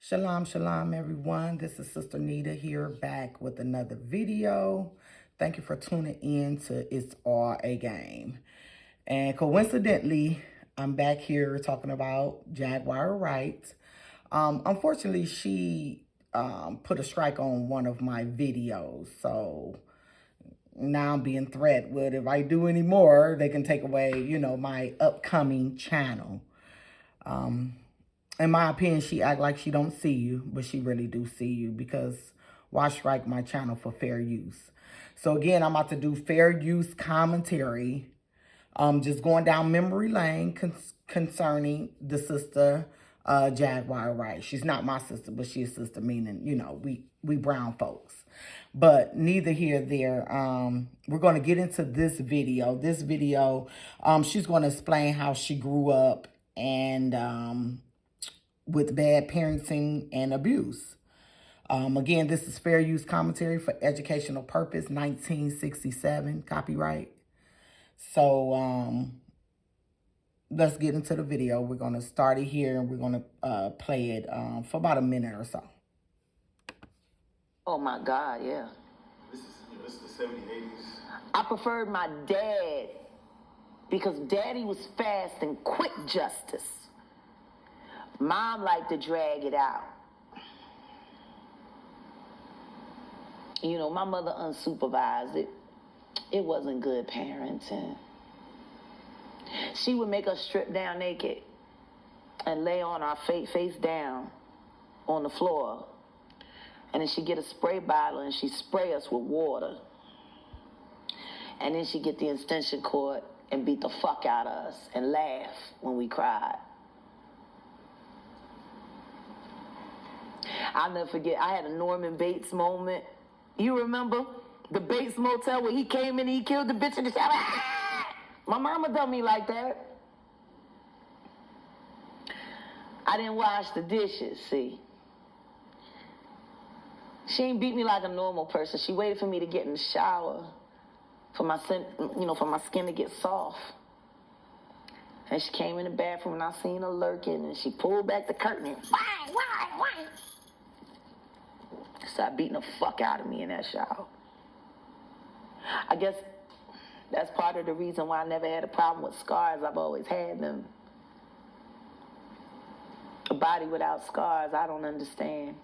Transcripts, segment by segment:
Shalom, shalom, everyone. This is Sister Nita here, back with another video. Thank you for tuning in to It's All a Game. And coincidentally, I'm back here talking about Jaguar Wright. Unfortunately, she put a strike on one of my videos. So now I'm being threatened with if I do any more, they can take away, my upcoming channel. In my opinion, she act like she don't see you, but she really do see you, because why strike my channel for fair use? So again, I'm about to do fair use commentary. Just going down memory lane concerning the sister Jaguar Wright. She's not my sister, but she's a sister, meaning, we brown folks. But neither here nor there. We're going to get into this video. She's going to explain how she grew up and with bad parenting and abuse. Again, this is fair use commentary for educational purpose, 1967, copyright. So let's get into the video. We're going to start it here, and we're going to play it for about a minute or so. Oh my God, yeah. This is the 70s, 80s. I preferred my dad because daddy was fast and quick justice. Mom liked to drag it out. You know, my mother unsupervised. It wasn't good parenting. She would make us strip down naked and lay on our face down on the floor. And then she'd get a spray bottle and she'd spray us with water. And then she'd get the extension cord and beat the fuck out of us and laugh when we cried. I'll never forget, I had a Norman Bates moment. You remember the Bates Motel where he came in and he killed the bitch in the shower? Ah! My mama done me like that. I didn't wash the dishes, see. She ain't beat me like a normal person. She waited for me to get in the shower for my skin to get soft. And she came in the bathroom and I seen her lurking and she pulled back the curtain and why? Started beating the fuck out of me in that shower. I guess that's part of the reason why I never had a problem with scars. I've always had them. A body without scars, I don't understand.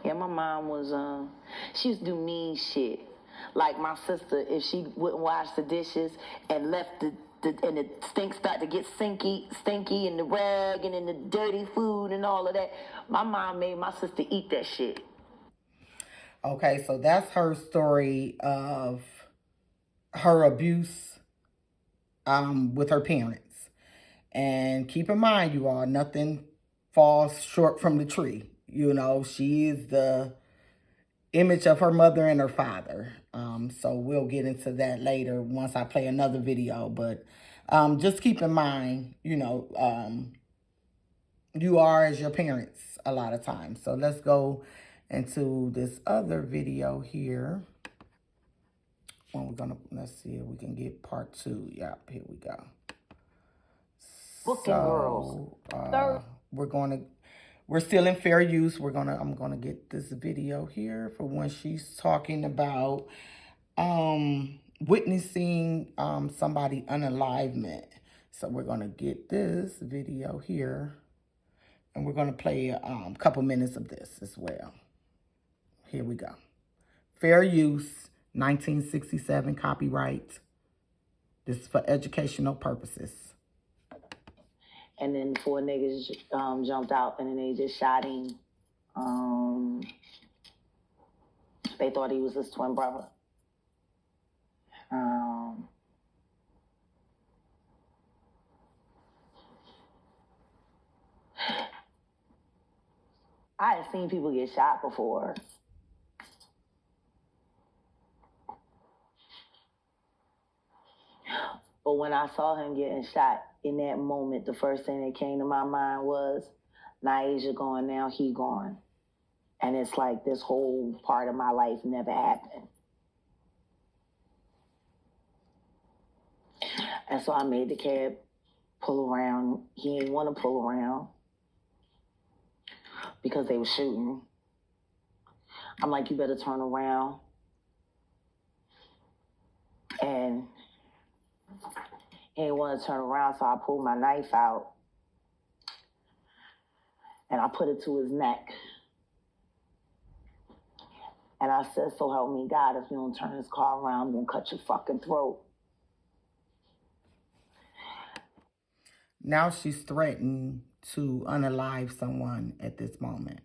Yeah, my mom was, she used to do mean shit. Like my sister, if she wouldn't wash the dishes and left and the stink started to get stinky, and the rag and then the dirty food and all of that, my mom made my sister eat that shit. Okay, so that's her story of her abuse with her parents. And keep in mind, you all, nothing falls short from the tree. You know, she is the image of her mother and her father. So we'll get into that later once I play another video. But just keep in mind, you are as your parents a lot of times. So let's go into this other video here. Let's see if we can get part 2. Yep, here we go. Booking girls. We're still in fair use. I'm gonna get this video here for when she's talking about witnessing somebody unalivement. So we're gonna get this video here, and we're gonna play a couple minutes of this as well. Here we go. Fair use, 1967, copyright. This is for educational purposes. And then 4 niggas jumped out and then they just shot him. They thought he was his twin brother. I had seen people get shot before. But when I saw him getting shot in that moment, the first thing that came to my mind was, Naija gone, now he gone. And it's like this whole part of my life never happened. And so I made the cab pull around. He didn't want to pull around. because they were shooting. I'm like, you better turn around. And he didn't want to turn around, so I pulled my knife out and I put it to his neck. And I said, so help me God, if you don't turn this car around, I'm going to cut your fucking throat. Now she's threatening to unalive someone at this moment.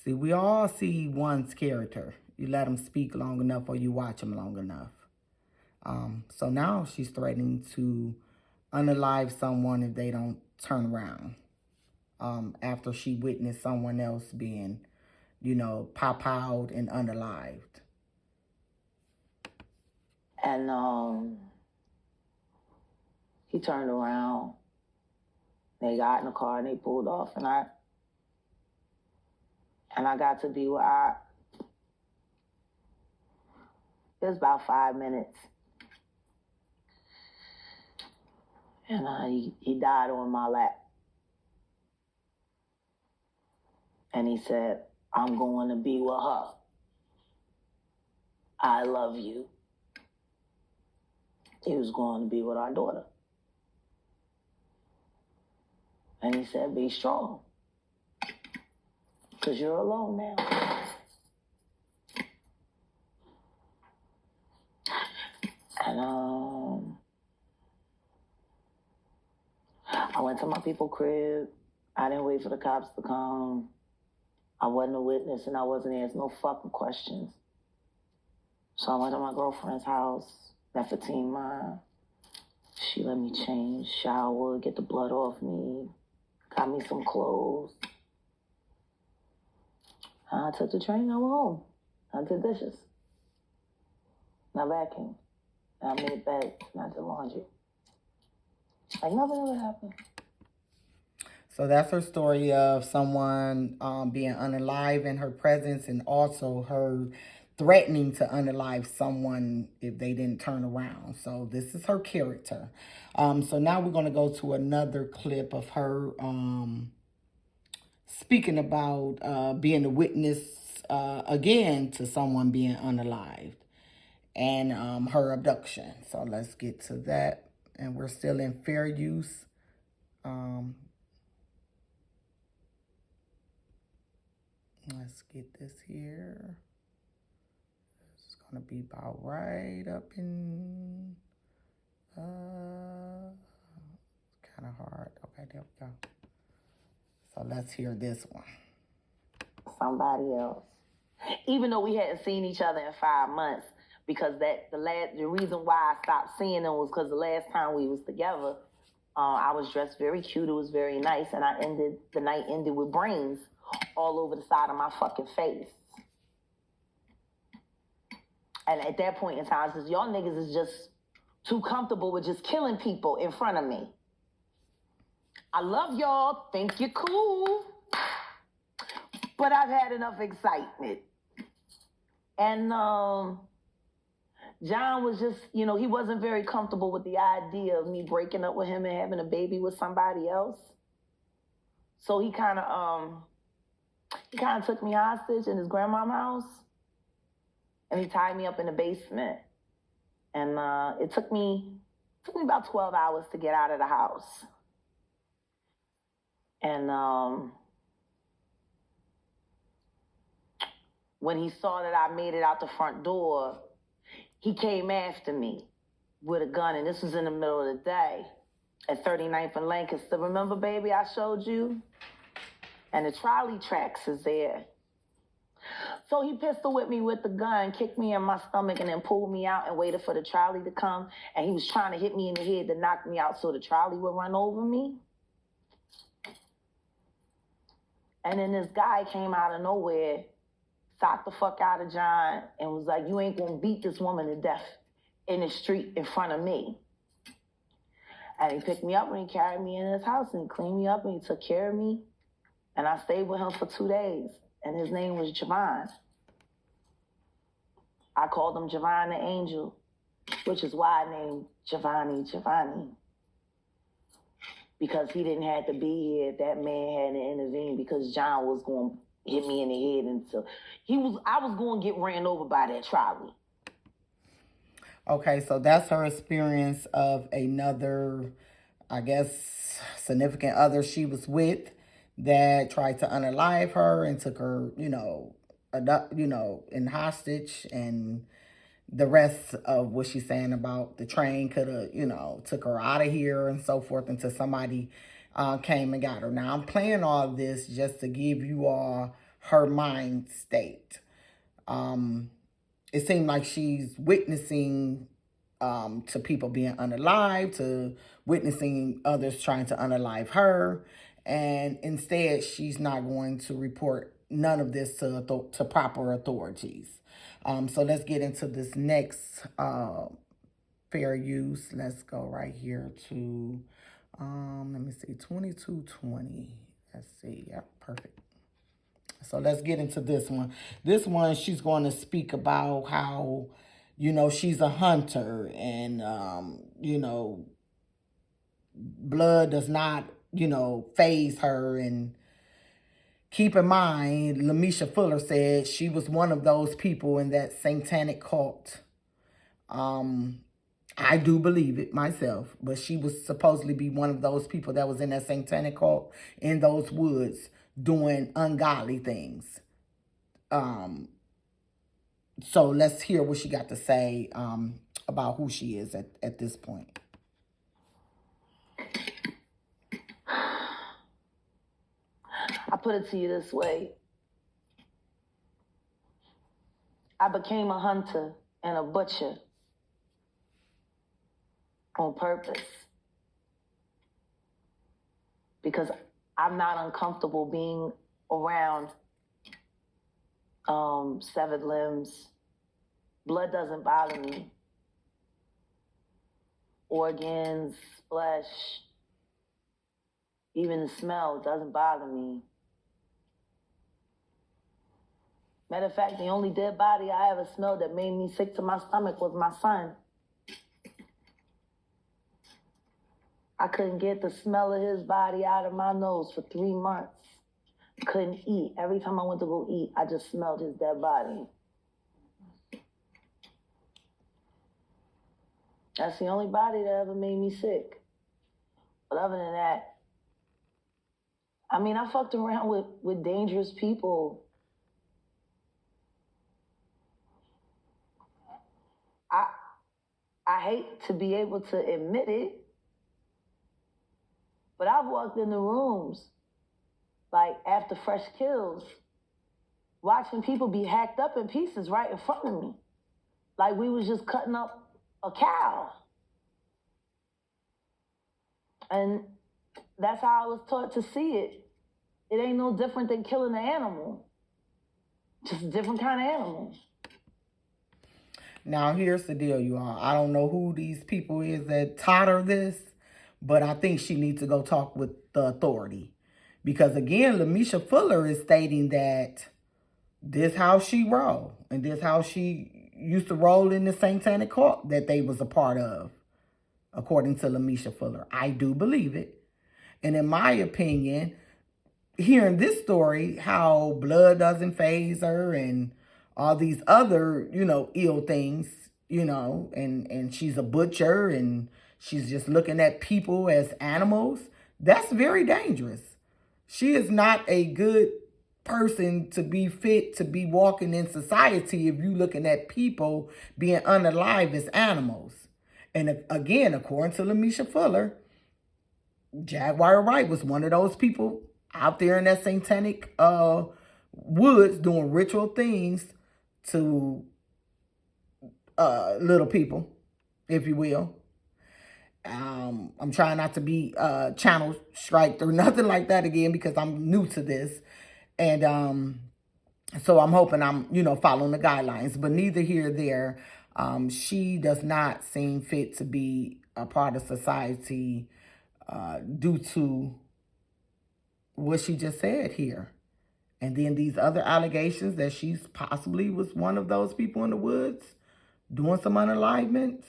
See, we all see one's character. You let them speak long enough or you watch them long enough. So now she's threatening to unalive someone if they don't turn around. After she witnessed someone else being, pop-out and unalived. And he turned around. They got in the car and they pulled off, and I got to be where it was about 5 minutes. And he died on my lap. And he said, I'm going to be with her. I love you. He was going to be with our daughter. And he said, be strong. Because you're alone now. And I went to my people's crib. I didn't wait for the cops to come. I wasn't a witness and I wasn't answering no fucking questions. So I went to my girlfriend's house, that 15 mile. She let me change, shower, get the blood off me, got me some clothes. I took the train, I went home. I did dishes. I vacuumed. I made beds, and I did laundry. Like nothing ever happened. So that's her story of someone being unalive in her presence, and also her threatening to unalive someone if they didn't turn around. So this is her character. So now we're going to go to another clip of her speaking about being a witness again to someone being unalived and her abduction. So let's get to that. And we're still in fair use. Let's get this here. It's going to be about right up in, kind of hard. Okay, there we go. So let's hear this one. Somebody else. Even though we hadn't seen each other in 5 months, because the reason why I stopped seeing them was because the last time we was together, I was dressed very cute. It was very nice, and the night ended with brains all over the side of my fucking face. And at that point in time, I says, y'all niggas is just too comfortable with just killing people in front of me. I love y'all, think you're cool, but I've had enough excitement. And John was just, he wasn't very comfortable with the idea of me breaking up with him and having a baby with somebody else. So he kind of took me hostage in his grandma's house, and he tied me up in the basement. And it took me about 12 hours to get out of the house. And when he saw that I made it out the front door, he came after me with a gun, and this was in the middle of the day at 39th and Lancaster. Remember, baby, I showed you? And the trolley tracks is there. So he pistol whipped me with the gun, kicked me in my stomach, and then pulled me out and waited for the trolley to come. And he was trying to hit me in the head to knock me out so the trolley would run over me. And then this guy came out of nowhere, socked the fuck out of John, and was like, you ain't gonna beat this woman to death in the street in front of me. And he picked me up and he carried me in his house and he cleaned me up and he took care of me. And I stayed with him for 2 days. And his name was Javon. I called him Javon the Angel, which is why I named Giovanni. because he didn't have to be here if that man hadn't intervened, because John was going to hit me in the head. And so I was going to get ran over by that trolley. Okay, so that's her experience of another, I guess, significant other she was with that tried to unalive her and took her, in hostage, and the rest of what she's saying about the train could have, took her out of here and so forth until somebody came and got her. Now, I'm playing all this just to give you all her mind state. It seemed like she's witnessing to people being unalive, to witnessing others trying to unalive her. And instead, she's not going to report none of this to proper authorities. So let's get into this next fair use. Let's go right here to, let me see, 2220. Let's see. Yeah, perfect. So let's get into this one. This one, she's going to speak about how, she's a hunter and, blood does not, phase her. And keep in mind, Lamisha Fuller said she was one of those people in that satanic cult. I do believe it myself, but she was supposedly be one of those people that was in that satanic cult in those woods doing ungodly things. So let's hear what she got to say about who she is at this point. I put it to you this way. I became a hunter and a butcher on purpose, because I'm not uncomfortable being around severed limbs. Blood doesn't bother me. Organs, flesh, even the smell doesn't bother me. Matter of fact, the only dead body I ever smelled that made me sick to my stomach was my son. I couldn't get the smell of his body out of my nose for 3 months. Couldn't eat. Every time I went to go eat, I just smelled his dead body. That's the only body that ever made me sick. But other than that, I mean, I fucked around with dangerous people. I hate to be able to admit it, but I've walked in the rooms, like after fresh kills, watching people be hacked up in pieces right in front of me. Like we was just cutting up a cow. And that's how I was taught to see it. It ain't no different than killing an animal. Just a different kind of animal. Now, here's the deal, you all. I don't know who these people is that taught her this, but I think she needs to go talk with the authority. Because, again, Lamisha Fuller is stating that this how she roll. And this how she used to roll in the satanic cult that they was a part of, according to Lamisha Fuller. I do believe it. And in my opinion, hearing this story, how blood doesn't phase her and all these other, ill things, and she's a butcher and she's just looking at people as animals. That's very dangerous. She is not a good person to be fit to be walking in society if you looking at people being unalive as animals. And again, according to Lamisha Fuller, Jaguar Wright was one of those people out there in that satanic woods doing ritual things to little people, if you will. I'm trying not to be channel striked or nothing like that again because I'm new to this. And so I'm hoping I'm, following the guidelines. But neither here nor there. She does not seem fit to be a part of society due to what she just said here. And then these other allegations that she's possibly was one of those people in the woods doing some unalivements.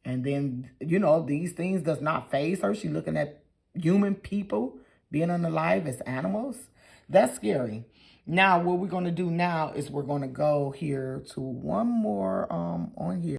And then, these things does not faze her. She looking at, human people being unalive as animals. That's scary. Now, what we're going to do now is we're going to go here to one more on here.